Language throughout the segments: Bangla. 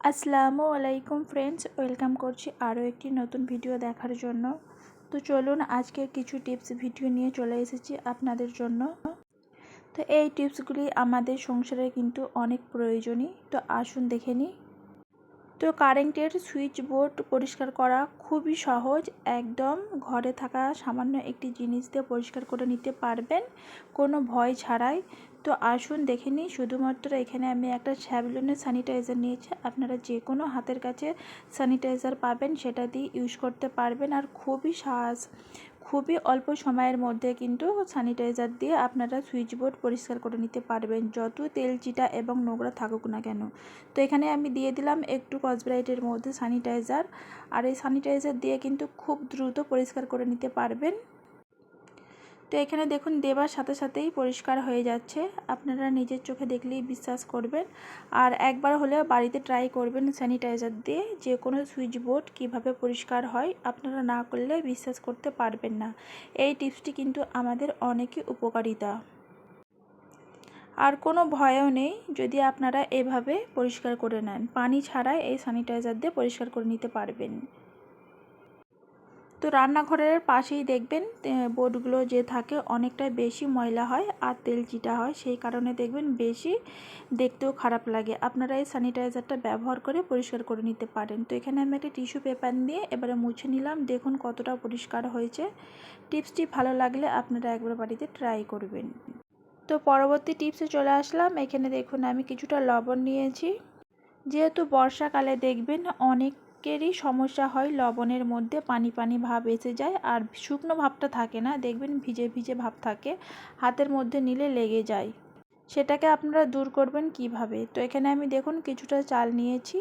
আসসালামু আলাইকুম ফ্রেন্ডস, ওয়েলকাম করছি আরও একটি নতুন ভিডিও দেখার জন্য। তো চলুন আজকে কিছু টিপস ভিডিও নিয়ে চলে এসেছি আপনাদের জন্য। তো এই টিপসগুলি আমাদের সংসারে কিন্তু অনেক প্রয়োজনীয়। তো আসুন দেখে নিই। তো কারেন্টের সুইচ বোর্ড পরিষ্কার করা খুবই সহজ, একদম ঘরে থাকা সামান্য একটি জিনিস দিয়ে পরিষ্কার করে নিতে পারবেন কোনো ভয় ছাড়াই। তো আসুন দেখে নিই। শুধুমাত্র এখানে আমি একটা স্যাভলনের স্যানিটাইজার নিয়েছি। আপনারা যে কোনো হাতের কাছে স্যানিটাইজার পাবেন সেটা দিয়ে ইউজ করতে পারবেন, আর খুবই অল্প সময়ের মধ্যে কিন্তু স্যানিটাইজার দিয়ে আপনারা সুইচ বোর্ড পরিষ্কার করে নিতে পারবেন, যত তেল চিটা এবং নোংরা থাকুক না কেন। তো এখানে আমি দিয়ে দিলাম একটু স্কচব্রাইটের মধ্যে স্যানিটাইজার, আর এই স্যানিটাইজার দিয়ে কিন্তু খুব দ্রুত পরিষ্কার করে নিতে পারবেন। তো এখানে দেখুন দেবার সাথে সাথেই পরিষ্কার হয়ে যাচ্ছে, আপনারা নিজের চোখে দেখলেই বিশ্বাস করবেন। আর একবার হলেও বাড়িতে ট্রাই করবেন স্যানিটাইজার দিয়ে যে কোনো সুইচ বোর্ড কীভাবে পরিষ্কার হয়, আপনারা না করলে বিশ্বাস করতে পারবেন না। এই টিপসটি কিন্তু আমাদের অনেকই উপকারিতা, আর কোনো ভয়ও নেই যদি আপনারা এভাবে পরিষ্কার করে নেন। পানি ছাড়াই এই স্যানিটাইজার দিয়ে পরিষ্কার করে নিতে পারবেন। তো রান্নাঘরের পাশেই দেখবেন বোর্ডগুলো যে থাকে অনেকটা বেশি ময়লা হয় আর তেল চিটা হয়, সেই কারণে দেখবেন বেশি দেখতেও খারাপ লাগে। আপনারা এই স্যানিটাইজারটা ব্যবহার করে পরিষ্কার করে নিতে পারেন। তো এখানে আমি একটা টিস্যু পেপার দিয়ে এবারে মুছে নিলাম, দেখুন কতটা পরিষ্কার হয়েছে। টিপসটি ভালো লাগলে আপনারা একবার বাড়িতে ট্রাই করবেন। তো পরবর্তী টিপসে চলে আসলাম। এখানে দেখুন আমি কিছুটা লবণ নিয়েছি। যেহেতু বর্ষাকালে দেখবেন অনেকেরই সমস্যা হয়, লবণের মধ্যে পানি পানি ভাব এসে যায় আর শুকনো ভাবটা থাকে না, দেখবেন ভিজে ভিজে ভাব থাকে, হাতের মধ্যে নিলে লেগে যায়। সেটাকে আপনারা দূর করবেন কিভাবে? তো এখানে আমি দেখুন কিছুটা চাল নিয়েছি।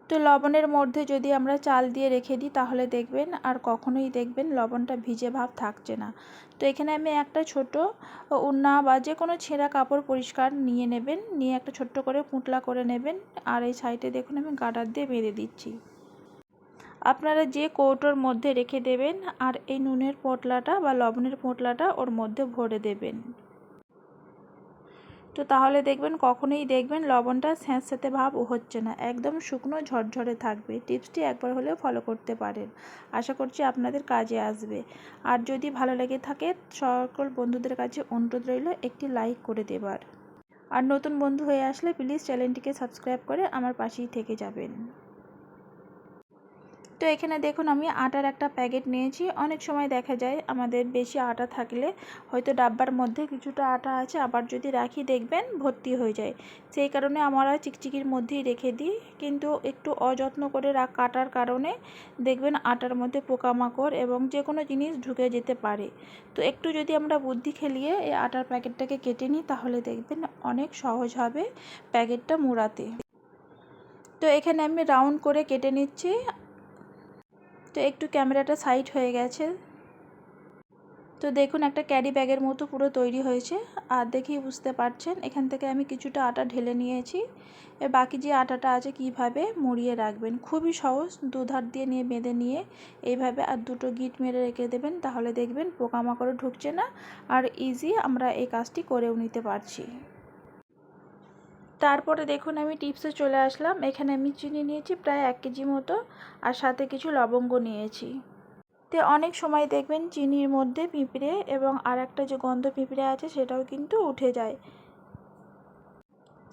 তো লবণের মধ্যে যদি আমরা চাল দিয়ে রেখে দিই তাহলে দেখবেন আর কখনোই দেখবেন লবণটা ভিজে ভাব থাকছে না। তো এখানে আমি একটা ছোট ওড়না বা যে কোনো ছেঁড়া কাপড় পরিষ্কার নিয়ে নেবেন, নিয়ে একটা ছোট্ট করে পুঁটলা করে নেবেন, আর এই সাইডে দেখুন আমি গার্ডার দিয়ে বেঁধে দিচ্ছি। আপনারা যে কৌটোর মধ্যে রেখে দেবেন আর এই নুনের পোঁটলাটা বা লবণের পোঁটলাটা ওর মধ্যে ভরে দেবেন। তো তাহলে দেখবেন কখনোই দেখবেন লবণটা স্যাঁতস্যাঁতে ভাব হচ্ছে না, একদম শুকনো ঝরঝরে থাকবে। টিপসটি একবার হলেও ফলো করতে পারেন, আশা করছি আপনাদের কাজে আসবে। আর যদি ভালো লেগে থাকে সকল বন্ধুদের কাছে অনুরোধ রইল একটি লাইক করে দেবার, আর নতুন বন্ধু হয়ে আসলে প্লিজ চ্যানেলটিকে সাবস্ক্রাইব করে আমার পাশেই থেকে যাবেন। তো এখানে দেখুন আমি আটার একটা প্যাকেট নিয়েছি। অনেক সময় দেখা যায় আমাদের বেশি আটা থাকলে হয়তো ডাব্বার মধ্যে কিছুটা আটা আছে, আবার যদি রাখি দেখবেন ভর্তি হয়ে যায়। সেই কারণে আমরা চিকচিকির মধ্যেই রেখে দিই, কিন্তু একটু অযত্ন করে কাটার কারণে দেখবেন আটার মধ্যে পোকামাকড় এবং যে কোনো জিনিস ঢুকে যেতে পারে। তো একটু যদি আমরা বুদ্ধি খেলিয়ে এই আটার প্যাকেটটাকে কেটে নিই তাহলে দেখবেন অনেক সহজ হবে প্যাকেটটা মুড়াতে। তো এখানে আমি রাউন্ড করে কেটে নিচ্ছি। তো একটু ক্যামেরাটা সাইড হয়ে গেছে। তো দেখুন একটা ক্যারি ব্যাগের মতো পুরো তৈরি হয়েছে, আর দেখেই বুঝতে পারছেন এখান থেকে আমি কিছুটা আটা ঢেলে নিয়েছি। বাকি যে আটাটা আছে কিভাবে মুড়িয়ে রাখবেন, খুবই সহজ। দুধার দিয়ে নিয়ে বেঁধে নিয়ে এইভাবে আর দুটো গিঁট মেরে রেখে দেবেন, তাহলে দেখবেন পোকামাকড় ঢুকছে না, আর ইজি আমরা এই কাজটি করেও নিতে পারছি। তারপরে দেখুন আমি টিপসে চলে আসলাম। এখানে আমি চিনি নিয়েছি প্রায় 1 কেজি মতো, আর সাথে কিছু লবঙ্গ নিয়েছি। তো অনেক সময় দেখবেন চিনির মধ্যে পিঁপড়ে এবং আর একটা যে গন্ধ পিঁপড়ে আছে সেটাও কিন্তু উঠে যায়,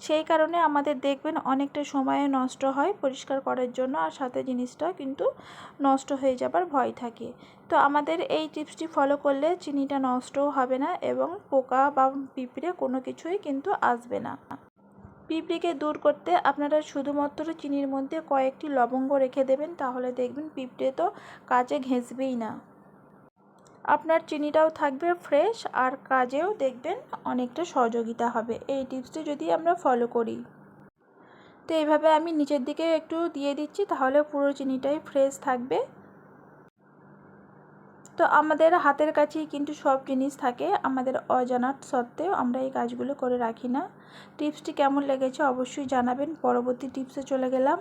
সেই কারণে আমাদের দেখবেন অনেকটা সময় নষ্ট হয় পরিষ্কার করার জন্য, আর সাথে জিনিসটা কিন্তু নষ্ট হয়ে যাবার ভয় থাকে। তো আমাদের এই টিপসটি ফলো করলে চিনিটা নষ্টও হবে না এবং পোকা বা পিঁপড়ে কোনো কিছুই কিন্তু আসবে না। পিঁপড়েকে দূর করতে আপনারা শুধুমাত্র চিনির মধ্যে কয়েকটি লবঙ্গ রেখে দেবেন, তাহলে দেখবেন পিঁপড়ে তো কাছে ঘেঁষবেই না। আপনার চিনিটাও থাকবে ফ্রেশ, আর কাজেও দেখবেন অনেকটা সহযোগিতা হবে এই টিপসটি যদি আমরা ফলো করি। তো এইভাবে আমি নিচের দিকে একটু দিয়ে দিচ্ছি, তাহলে পুরো চিনিটাই ফ্রেশ থাকবে। তো আমাদের হাতের কাছেই কিন্তু সব জিনিস থাকে, আমাদের অজানা সত্ত্বেও আমরা এই কাজগুলো করে রাখি না। টিপসটি কেমন লেগেছে অবশ্যই জানাবেন। পরবর্তী টিপসে চলে গেলাম।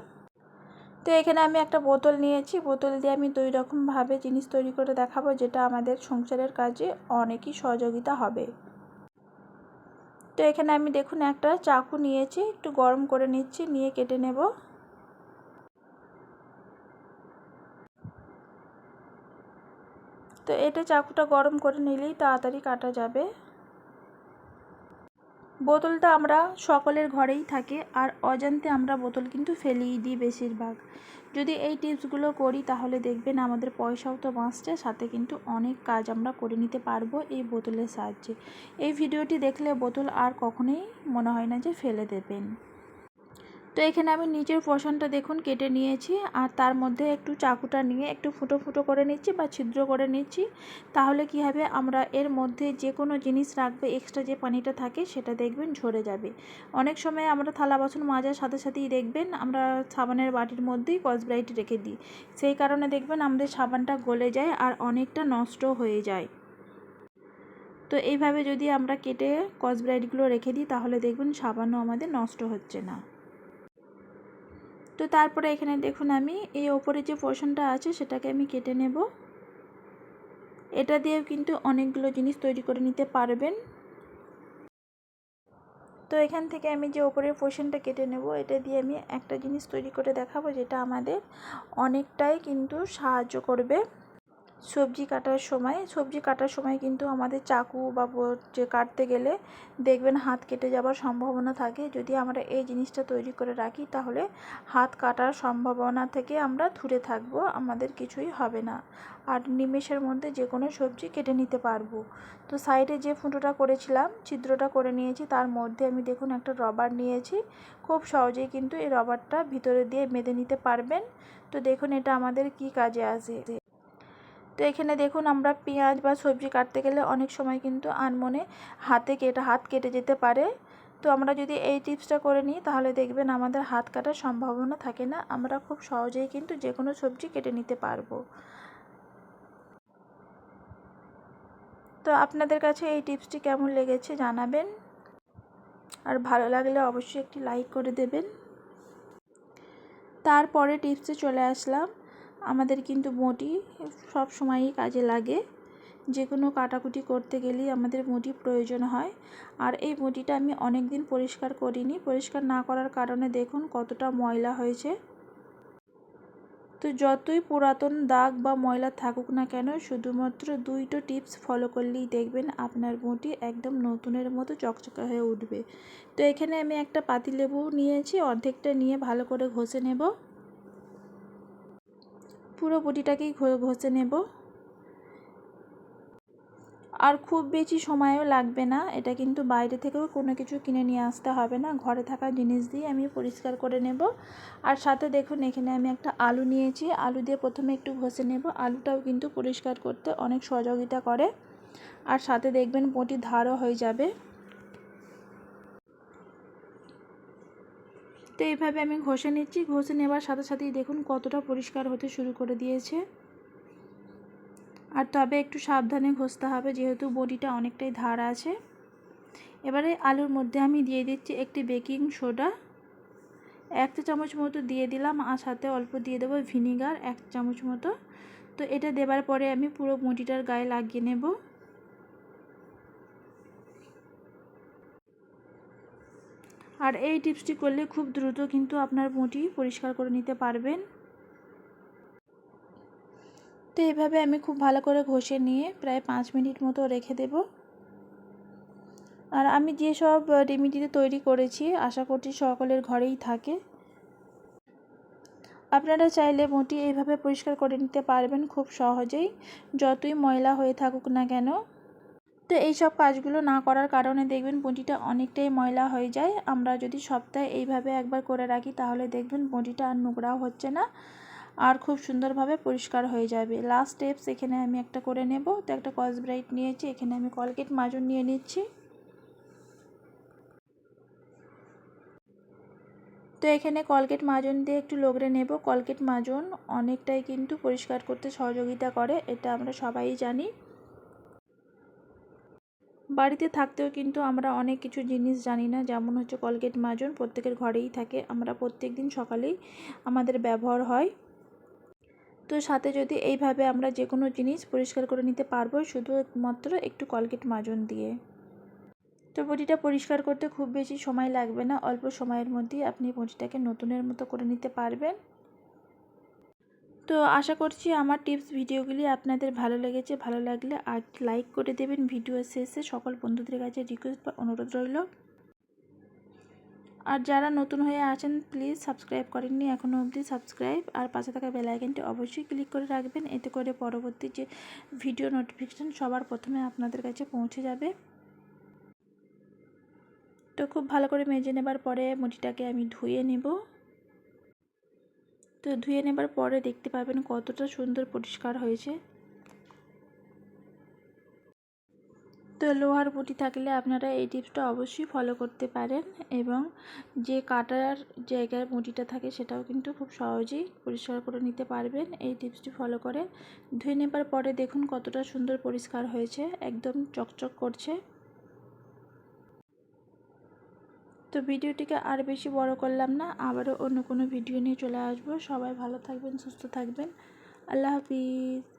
তো এখানে আমি একটা বোতল নিয়েছি, বোতল দিয়ে আমি 2 রকমভাবে জিনিস তৈরি করে দেখাবো, যেটা আমাদের সংসারের কাজে অনেকই সহযোগিতা হবে। তো এখানে আমি দেখুন একটা চাকু নিয়েছি, একটু গরম করে নিচ্ছি, নিয়ে কেটে নেব। তো এটা চাকুটা গরম করে নিলেই তাড়াতাড়ি কাটা যাবে। বোতলটা আমরা সকলের ঘরেই থাকে, আর অজান্তে আমরা বোতল কিন্তু ফেলেই দিই বেশিরভাগ। যদি এই টিপসগুলো করি তাহলে দেখবেন আমাদের পয়সাও তো বাঁচছে, সাথে কিন্তু অনেক কাজ আমরা করে নিতে পারবো এই বোতলের সাহায্যে। এই ভিডিওটি দেখলে বোতল আর কখনোই মনে হয় না যে ফেলে দেবেন। তো এখানে আমি নিচের পোর্শনটা দেখুন কেটে নিয়েছি, আর তার মধ্যে একটু চাকুটা নিয়ে একটু ফুটো ফুটো করে নিচ্ছি বা ছিদ্র করে নিচ্ছি। তাহলে কি হবে, আমরা এর মধ্যে যে কোনো জিনিস রাখবে এক্সট্রা যে পানিটা থাকে সেটা দেখবেন ঝরে যাবে। অনেক সময় আমরা থালা বাসন মাজার সাথে সাথেই দেখবেন আমরা সাবানের বাটির মধ্যেই স্কচব্রাইট রেখে দিই, সেই কারণে দেখবেন আমাদের সাবানটা গলে যায় আর অনেকটা নষ্ট হয়ে যায়। তো এইভাবে যদি আমরা কেটে স্কচব্রাইটগুলো রেখে দিই তাহলে দেখবেন সাবানও আমাদের নষ্ট হচ্ছে না। তো তারপরে এখানে দেখুন আমি এই ওপরে যে পোর্শনটা আছে সেটাকে আমি কেটে নেব। এটা দিয়েও কিন্তু অনেকগুলো জিনিস তৈরি করে নিতে পারবেন। তো এখান থেকে আমি যে ওপরের পোর্শনটা কেটে নেব, এটা দিয়ে আমি একটা জিনিস তৈরি করে দেখাবো যেটা আমাদের অনেকটাই কিন্তু সাহায্য করবে সবজি কাটার সময় কিন্তু আমাদের চাকু বা যে কাটতে গেলে দেখবেন হাত কেটে যাওয়ার সম্ভাবনা থাকে। যদি আমরা এই জিনিসটা তৈরি করে রাখি তাহলে হাত কাটার সম্ভাবনা থেকে আমরা দূরে থাকব, আমাদের কিছুই হবে না, আর নিমেষের মধ্যে যে কোনো সবজি কেটে নিতে পারবো। তো সাইডে যে ফুটোটা করেছিলাম, ছিদ্রটা করে নিয়েছি, তার মধ্যে আমি দেখুন একটা রবার নিয়েছি। খুব সহজেই কিন্তু এই রবারটা ভিতরে দিয়ে বেঁধে নিতে পারবেন। তো দেখুন এটা আমাদের কি কাজে আসে। তো এখানে দেখুন আমরা পেঁয়াজ বা সবজি কাটতে গেলে অনেক সময় কিন্তু আনমনে হাত কেটে যেতে পারে। তো আমরা যদি এই টিপসটা করে নিই তাহলে দেখবেন আমাদের হাত কাটার সম্ভাবনা থাকে না, আমরা খুব সহজেই কিন্তু যে কোনো সবজি কেটে নিতে পারবো। তো আপনাদের কাছে এই টিপসটি কেমন লেগেছে জানাবেন, আর ভালো লাগলে অবশ্যই একটি লাইক করে দেবেন। তারপরে টিপসে চলে আসলাম, আমাদের কিন্তু বঁটি সব সময়ই কাজে লাগে, যে কোনো কাটাকুটি করতে গেলেই আমাদের বঁটি প্রয়োজন হয়। আর এই বঁটিটা আমি অনেক দিন পরিষ্কার করিনি, পরিষ্কার না করার কারণে দেখুন কতটা ময়লা হয়েছে। তো যতই পুরাতন দাগ বা ময়লা থাকুক না কেন, শুধুমাত্র দুইটো টিপস ফলো করলেই দেখবেন আপনার বঁটি একদম নতুনের মতো চকচকে হয়ে উঠবে। তো এখানে আমি একটা পাতিলেবু নিয়েছি, অর্ধেকটা নিয়ে ভালো করে ঘষে নেব, পুরো বঁটিটাকেই ঘষে নেব। আর খুব বেশি সময়ও লাগবে না, এটা কিন্তু বাইরে থেকেও কোনো কিছু কিনে নিয়ে আসতে হবে না, ঘরে থাকা জিনিস দিয়ে আমি পরিষ্কার করে নেব। আর সাথে দেখুন এখানে আমি একটা আলু নিয়েছি, আলু দিয়ে প্রথমে একটু ঘষে নেব। আলুটাও কিন্তু পরিষ্কার করতে অনেক সহযোগিতা করে, আর সাথে দেখবেন বঁটি ধারও হয়ে যাবে। তো এইভাবে আমি ঘষে নিচ্ছি, ঘষে নেবার সাথে সাথেই দেখুন কতটা পরিষ্কার হতে শুরু করে দিয়েছে। আর তবে একটু সাবধানে ঘষতে হবে যেহেতু বঁটিটা অনেকটাই ধার আছে। এবারে আলুর মধ্যে আমি দিয়ে দিচ্ছি একটি বেকিং সোডা, 1 চা চামচ মতো দিয়ে দিলাম, আর সাথে অল্প দিয়ে দেবো ভিনিগার 1 চামচ মতো। তো এটা দেবার পরে আমি পুরো বঁটিটার গায়ে লাগিয়ে নেব। আর এই টিপসটি করলে খুব দ্রুত কিন্তু আপনার বঁটি পরিষ্কার করে নিতে পারবেন। তো এইভাবে আমি খুব ভালো করে ঘষে নিয়ে প্রায় 5 মিনিট মতো রেখে দেব। আর আমি যেসব রেমেডিতে তৈরি করেছি আশা করছি সকলের ঘরেই থাকে। আপনারা চাইলে বঁটি এইভাবে পরিষ্কার করে নিতে পারবেন খুব সহজেই, যতই ময়লা হয়ে থাকুক না কেন। তো এই সব কাজগুলো না করার কারণে দেখবেন বঁটিটা অনেকটাই ময়লা হয়ে যায়। আমরা যদি সপ্তাহে এইভাবে একবার করে রাখি তাহলে দেখবেন বঁটিটা আর নোংরাও হচ্ছে না, আর খুব সুন্দরভাবে পরিষ্কার হয়ে যাবে। লাস্ট স্টেপস এখানে আমি একটা করে নেব। তো একটা স্কচব্রাইট নিয়েছি, এখানে আমি কলগেট মাজন নিয়ে নিচ্ছি। তো এখানে কলগেট মাজন দিয়ে একটু লগড়ে নেব। কলগেট মাজন অনেকটাই কিন্তু পরিষ্কার করতে সহযোগিতা করে, এটা আমরা সবাই জানি। বাড়িতে থাকতেও কিন্তু আমরা অনেক কিছু জিনিস জানি না, যেমন হচ্ছে কলগেট মাজন প্রত্যেকের ঘরেই থাকে, আমরা প্রত্যেক দিন সকালেই আমাদের ব্যবহার হয়। তো সাথে যদি এইভাবে আমরা যে কোনো জিনিস পরিষ্কার করে নিতে পারবো শুধুমাত্র একটু কলগেট মাজন দিয়ে। তো বটিটা পরিষ্কার করতে খুব বেশি সময় লাগবে না, অল্প সময়ের মধ্যেই আপনি বটিটাকে নতুনের মতো করে নিতে পারবেন। তো আশা করছি আমার টিপস ভিডিওগুলি আপনাদের ভালো লেগেছে। ভালো লাগলে আর লাইক করে দেবেন ভিডিওর শেষে। সকল বন্ধুদের কাছে রিকোয়েস্ট বা অনুরোধ রইল। আর যারা নতুন হয়ে আছেন প্লিজ সাবস্ক্রাইব করেননি এখনও অবধি সাবস্ক্রাইব আর পাশে থাকা বেল আইকনটি অবশ্যই ক্লিক করে রাখবেন, এতে করে পরবর্তী যে ভিডিও নোটিফিকেশান সবার প্রথমে আপনাদের কাছে পৌঁছে যাবে। তো খুব ভালো করে মেজে নেবার পরে মুঠিটাকে আমি ধুয়ে নেব। তো ধুয়ে নেবার পরে দেখতে পাবেন কতটা সুন্দর পরিষ্কার হয়েছে। তো লোহার বটি থাকলে আপনারা এই টিপসটা অবশ্যই ফলো করতে পারেন এবং যে কাটার জায়গায় বটিটা থাকে সেটাও কিন্তু খুব সহজেই পরিষ্কার করে নিতে পারবেন এই টিপসটি ফলো করে। ধুয়ে নেবার পরে দেখুন কতটা সুন্দর পরিষ্কার হয়েছে, একদম চকচক করছে। তো ভিডিওটিকে আর বেশি বড় করলাম না, আবারও অন্য কোনো ভিডিও নিয়ে চলে আসবো। সবাই ভালো থাকবেন, সুস্থ থাকবেন। আল্লাহ হাফিজ।